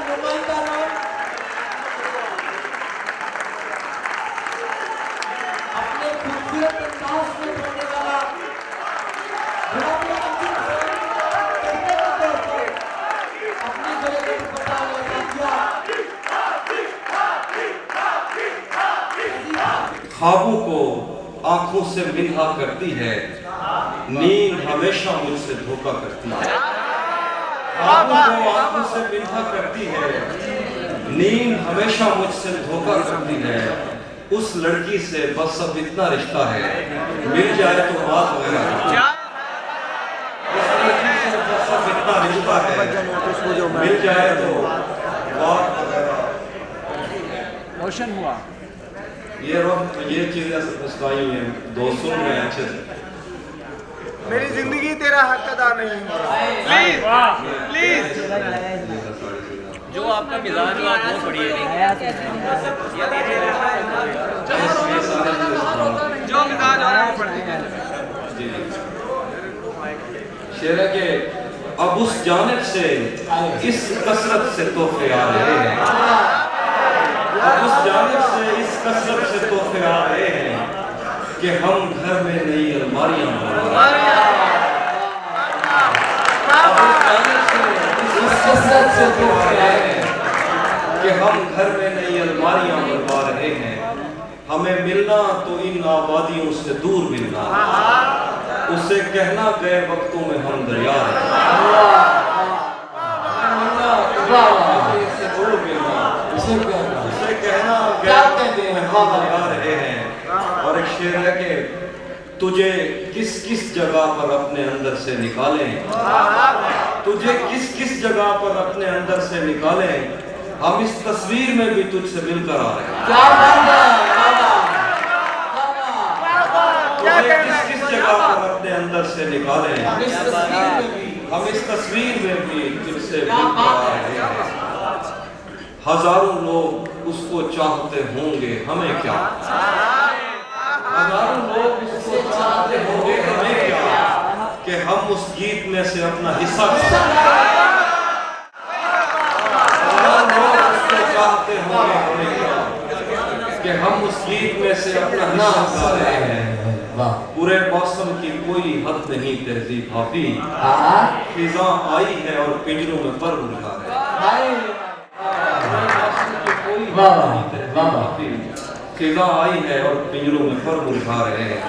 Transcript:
नुमाइंदारों, अपने खूबसूरत अंदाज में बोलने वाला जनाब अंजुम से कहने के तौर पर अपनी जगह पर बता ख्वाबों को आंखों से मिन्हा करती है, नींद हमेशा मुझसे धोखा करती है। ख्वाबों को आंखों से मिन्हा करती है, नींद हमेशा मुझसे धोखा करती है। उस लड़की से बस अब इतना रिश्ता है, मिल जाए तो बात वगैरह। उस लड़की से बस अब इतना रिश्ता है, मिल जाए तो बात वगैरह। रोशन हुआ ये चीजें सताई हैं, दोस्तों में अच्छे से। मेरी जिंदगी तेरा हक अदा नहीं हो रहा। प्लीज जो आपका मिजाज हो आप वो पढ़िए, जो मिजाज हो आप पढ़िए। शेर है कि अब उस जानिब से इस कसरत से तोहफे आ रहे हैं, अब उस जानिब से इस कसरत से तोहफे आ रहे हैं कि हम घर में नई अलमारियां कि हम घर में नई अलमारियां बनवा रहे हैं। हमें मिलना तो इन आबादियों से दूर मिलना, उसे कहना गए वक्तों में हम दरिया उसे कहना गए हम दरिया रहे हैं। और एक शेर है कि तुझे किस किस जगह पर अपने अंदर से निकालें, तुझे किस किस जगह पर अपने अंदर से निकालें, हम इस तस्वीर में भी तुझसे मिलकर आ रहे हैं। तुझे किस किस जगह पर अपने अंदर से निकालें, हम इस तस्वीर में भी तुझसे मिलकर आ रहे हैं। हजारों लोग उसको चाहते होंगे, हमें क्या, हजारों लोग उसको चाहते होंगे, हमें क्या, कि हम उस गीत में से अपना हिस्सा चाहते होंगे, हमें क्या, कि हम उस गीत में से अपना हिस्सा गा रहे हैं। पूरे मौसम की कोई हद नहीं तहजीब हाफी, खिज़ां आई है और पिंजरों में पर उठा रहे हैं। खिज़ां आई है और पिंजरों में पर उठा रहे हैं।